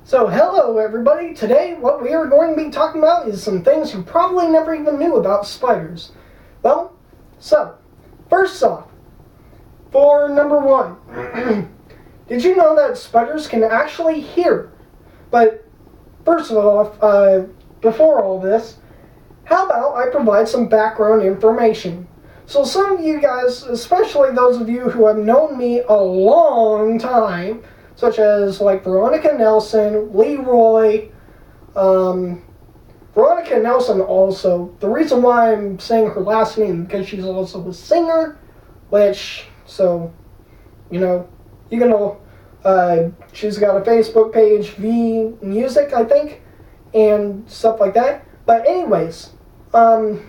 So hello everybody, today what we are going to be talking about is some things you probably never even knew about spiders. First off, for number one, did you know that spiders can actually hear? But first of all, before all this, how about I provide some background information? So some of you guys, especially those of you who have known me a long time, such as like Veronica Nelson, Leroy, Veronica Nelson also. The reason why I'm saying her last name because she's also a singer, which, so, you know, you can know, she's got a Facebook page, V Music, I think, and stuff like that. But anyways, those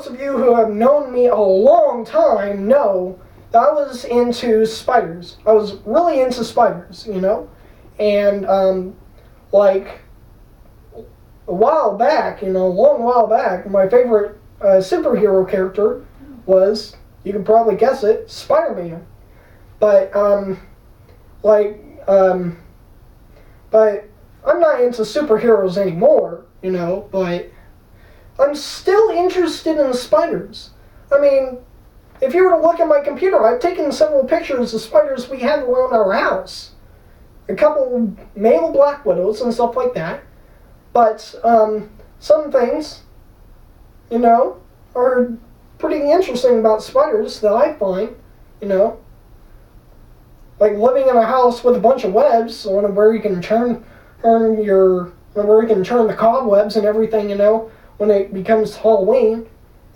of you who have known me a long time know that I was into spiders. I was really into spiders, you know? And, a while back, a long while back, my favorite superhero character was, you can probably guess it, Spider-Man. But I'm not into superheroes anymore, but I'm still interested in spiders. I mean, if you were to look at my computer, I've taken several pictures of spiders we have around our house. A couple male black widows and stuff like that. But some things, are pretty interesting about spiders that I find, like living in a house with a bunch of webs, where you can turn the cobwebs and everything, when it becomes Halloween,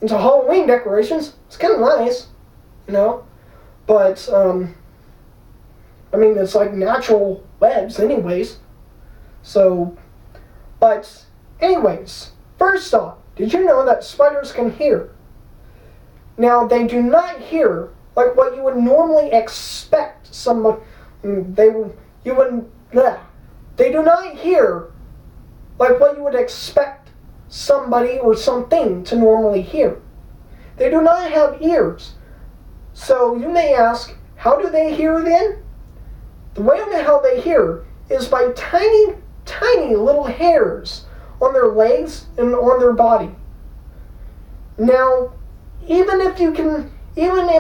into Halloween decorations. It's kind of nice, but it's like natural webs anyways. So, but anyways, first off, did you know that spiders can hear? Now, they do not hear like what you would normally expect they do not hear like what you would expect somebody or something to normally hear. They do not have ears. So you may ask, how do they hear then? The way on how they hear is by tiny, tiny little hairs on their legs and on their body. Now, even if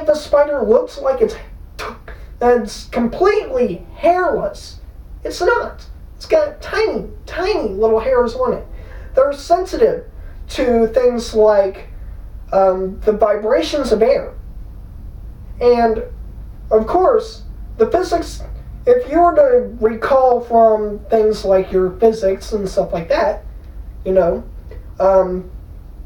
the spider looks like it's completely hairless, it's not. It's got tiny, tiny little hairs on it. They're sensitive to things like the vibrations of air. And, of course, the physics, if you were to recall from things like your physics and stuff like that,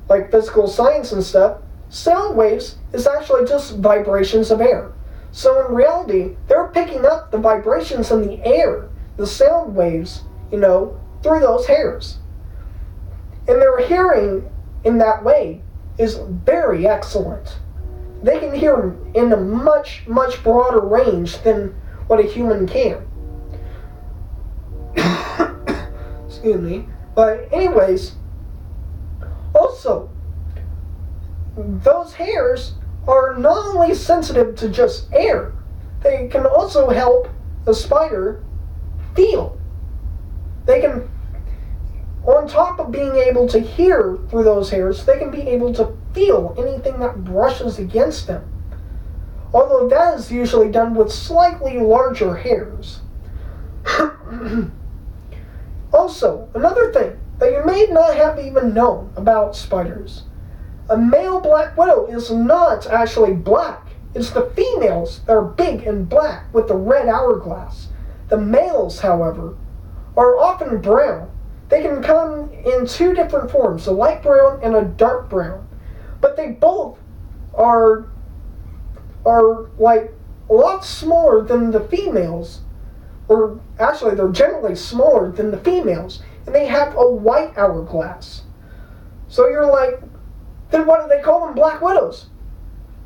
like physical science and stuff, sound waves is actually just vibrations of air. So in reality, they're picking up the vibrations in the air, the sound waves, through those hairs. And their hearing in that way is very excellent. They can hear in a much, much broader range than what a human can. Excuse me. But anyways, also, those hairs are not only sensitive to just air, they can also help the spider feel. They can, on top of being able to hear through those hairs, they can be able to feel anything that brushes against them. Although that is usually done with slightly larger hairs. Also, another thing that you may not have even known about spiders. A male black widow is not actually black. It's the females that are big and black with the red hourglass. The males, however, are often brown. They can come in two different forms, a light brown and a dark brown. But they both are like a lot smaller than the females, or actually they're generally smaller than the females, and they have a white hourglass. So you're like, then why do they call them black widows?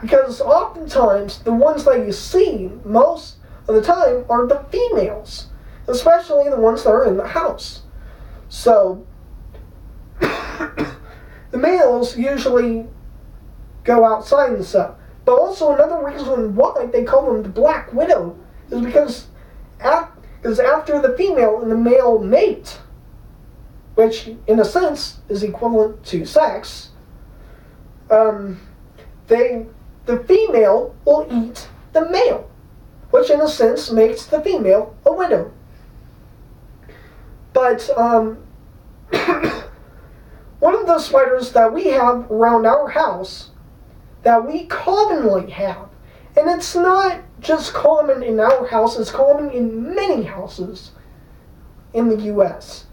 Because oftentimes the ones that you see most of the time are the females, especially the ones that are in the house. So the males usually go outside and stuff. But also another reason why they call them the Black Widow is because after the female and the male mate, which in a sense is equivalent to sex, the female will eat the male, which in a sense makes the female a widow. But one of the spiders that we have around our house that we commonly have, and it's not just common in our house, it's common in many houses in the U.S.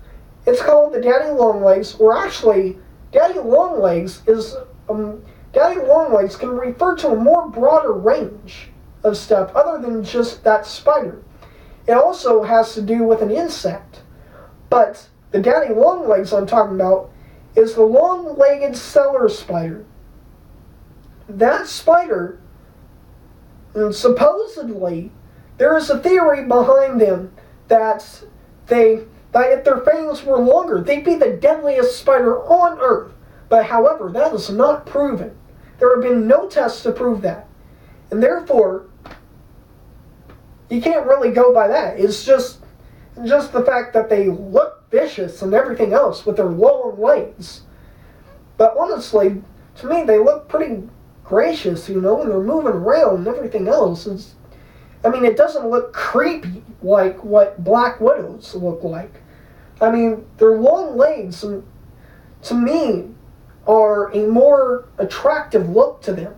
It's called the daddy longlegs, or actually, daddy longlegs can refer to a more broader range of stuff other than just that spider. It also has to do with an insect. But the daddy longlegs I'm talking about is the long-legged cellar spider. That spider, supposedly, there is a theory behind them that if their fangs were longer, they'd be the deadliest spider on Earth. But however, that is not proven. There have been no tests to prove that. And therefore, you can't really go by that. It's just the fact that they look vicious and everything else with their long legs. But honestly, to me, they look pretty gracious, when they're moving around and everything else. It doesn't look creepy like what black widows look like. Their long legs, to me, are a more attractive look to them.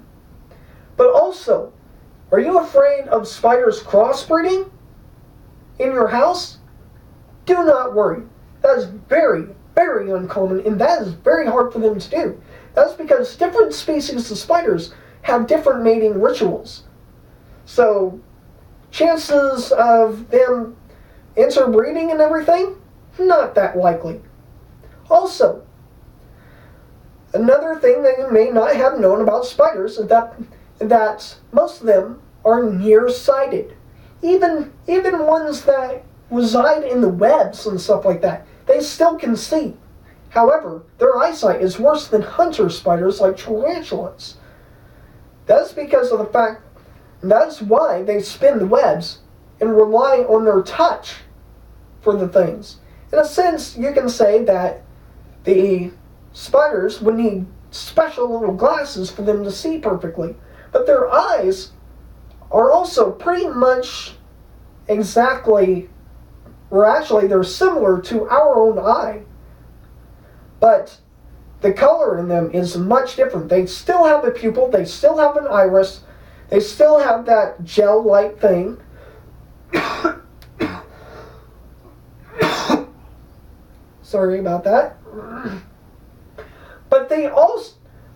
But also, are you afraid of spiders crossbreeding in your house? Do not worry. That is very, very uncommon, and that is very hard for them to do. That's because different species of spiders have different mating rituals. So, chances of them interbreeding and everything, not that likely. Also, another thing that you may not have known about spiders is that most of them are nearsighted. Even ones that reside in the webs and stuff like that, they still can see. However, their eyesight is worse than hunter spiders like tarantulas. That's because of the fact, that's why they spin the webs and rely on their touch for the things. In a sense, you can say that the spiders would need special little glasses for them to see perfectly. But their eyes are also pretty much exactly, or actually they're similar to our own eye. But the color in them is much different. They still have a pupil, they still have an iris, they still have that gel-like thing. Sorry about that.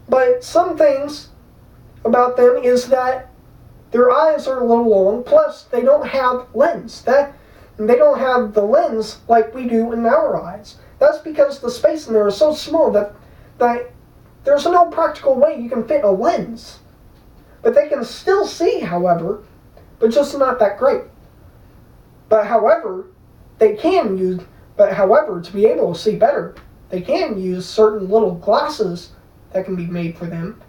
But some things about them is that their eyes are a little long, plus they don't have lens. They don't have the lens like we do in our eyes. That's because the space in there is so small that there's no practical way you can fit a lens. But they can still see, however, but just not that great. But however, to be able to see better, they can use certain little glasses that can be made for them.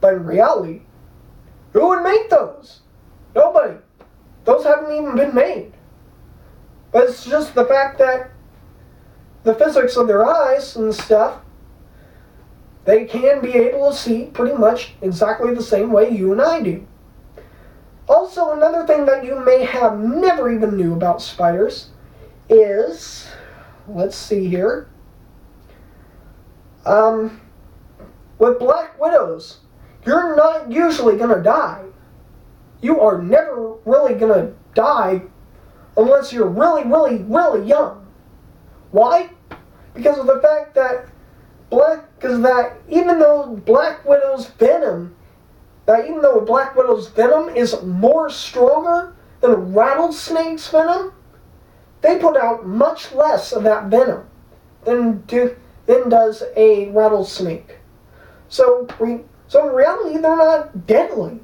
But in reality, who would make those? Nobody. Those haven't even been made. But it's just the fact that the physics of their eyes and stuff, they can be able to see pretty much exactly the same way you and I do. Also, another thing that you may have never even knew about spiders is, let's see here, with black widows, you're not usually going to die. You are never really going to die unless you're really, really, really young. Why? Because of the fact that even though a black widow's venom is more stronger than a rattlesnake's venom, they put out much less of that venom than does a rattlesnake. So in reality, they're not deadly.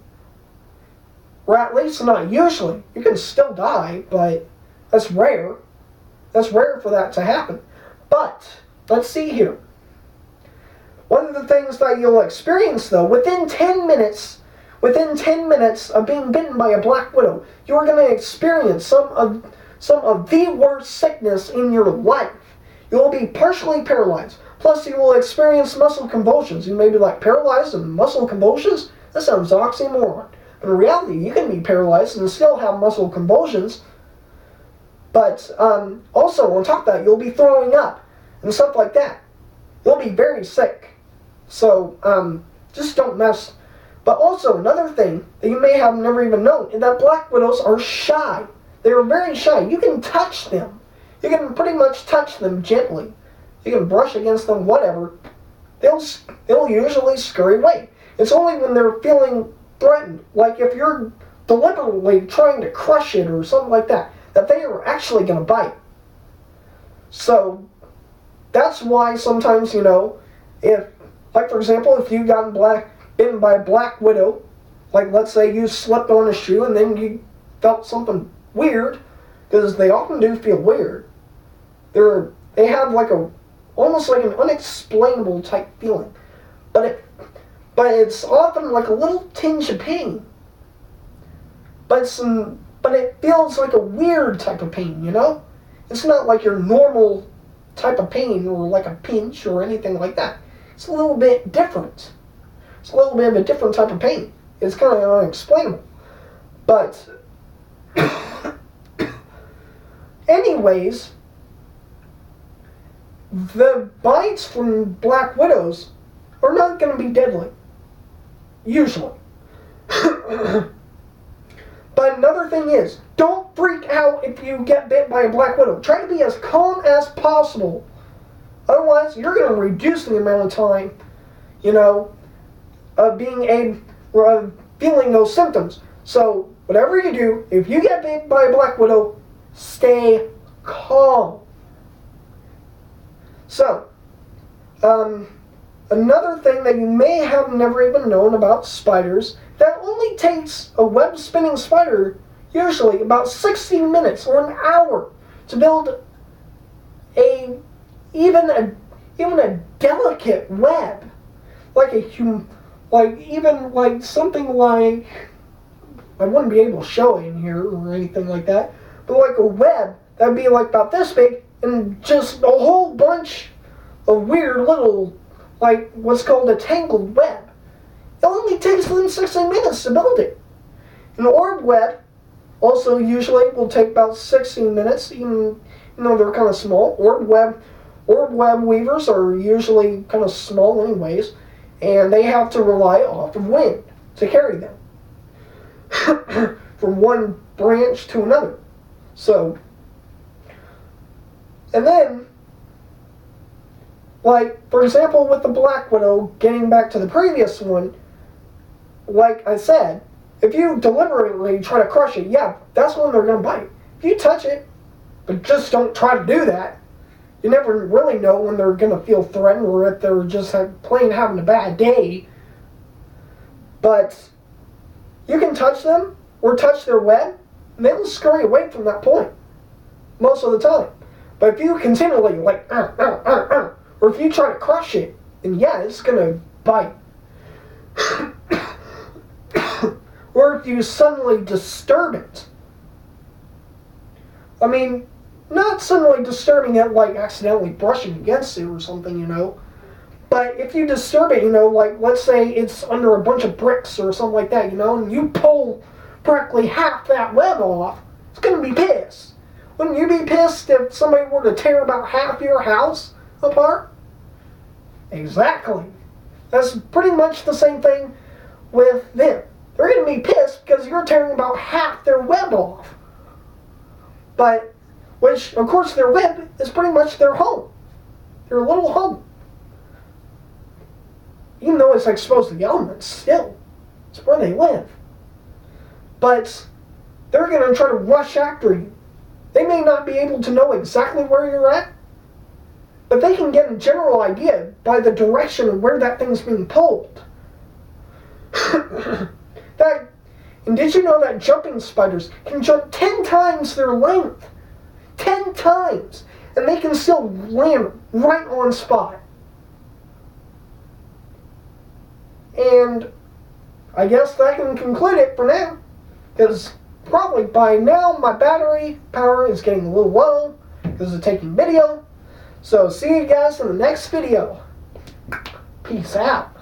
Or at least not usually. You can still die, but that's rare. That's rare for that to happen. But, let's see here. One of the things that you'll experience, though, within 10 minutes of being bitten by a black widow, you're going to experience some of some of the worst sickness in your life. You will be partially paralyzed. Plus, you will experience muscle convulsions. You may be like, paralyzed and muscle convulsions? That sounds oxymoron. But in reality, you can be paralyzed and still have muscle convulsions. But also, on top of that, you'll be throwing up and stuff like that. You'll be very sick. So, just don't mess. But also, another thing that you may have never even known is that black widows are shy. They are very shy. You can touch them. You can pretty much touch them gently. You can brush against them, whatever. They'll usually scurry away. It's only when they're feeling threatened, like if you're deliberately trying to crush it or something like that, that they are actually going to bite. So, that's why sometimes, if, like for example, if you got bitten by a black widow, like let's say you slipped on a shoe and then you felt something weird, because they often do feel weird. They have almost like an unexplainable type feeling, but it's often like a little tinge of pain. But it feels like a weird type of pain, It's not like your normal type of pain or like a pinch or anything like that. It's a little bit different. It's a little bit of a different type of pain. It's kind of unexplainable. But anyways, the bites from black widows are not going to be deadly. Usually. But another thing is, don't freak out if you get bit by a black widow. Try to be as calm as possible. Otherwise, you're going to reduce the amount of time, of feeling those symptoms. So, whatever you do, if you get bit by a black widow, stay calm. So, another thing that you may have never even known about spiders, that only takes a web-spinning spider usually about 60 minutes or an hour to build even a delicate web, something like, I wouldn't be able to show it in here or anything like that, but like a web that would be like about this big and just a whole bunch of weird little, like what's called a tangled web. It only takes them 60 minutes to build it. An orb web also usually will take about 16 minutes, even though they're kind of small. Orb web weavers are usually kind of small anyways, and they have to rely off of wind to carry them from one branch to another. So, and then, like, for example, with the black widow, getting back to the previous one, like I said, if you deliberately try to crush it, yeah, that's when they're going to bite. If you touch it, but just don't try to do that, you never really know when they're going to feel threatened or if they're just plain having a bad day. But you can touch them or touch their web, and they will scurry away from that point most of the time. But if you continually, or if you try to crush it, then yeah, it's going to bite. Or if you suddenly disturb it. I mean, not suddenly disturbing it like accidentally brushing against it or something, But if you disturb it, like let's say it's under a bunch of bricks or something like that, and you pull practically half that web off, it's going to be pissed. Wouldn't you be pissed if somebody were to tear about half your house apart? Exactly. That's pretty much the same thing with them. They're going to be pissed because you're tearing about half their web off. But, which, of course, their web is pretty much their home. Their little home. Even though it's exposed to the elements, still, it's where they live. But they're going to try to rush after you. They may not be able to know exactly where you're at, but they can get a general idea by the direction of where that thing's being pulled. And did you know that jumping spiders can jump 10 times their length? 10 times! And they can still land right on spot. And I guess that can conclude it for now. Because probably by now my battery power is getting a little low because of taking video. So see you guys in the next video. Peace out.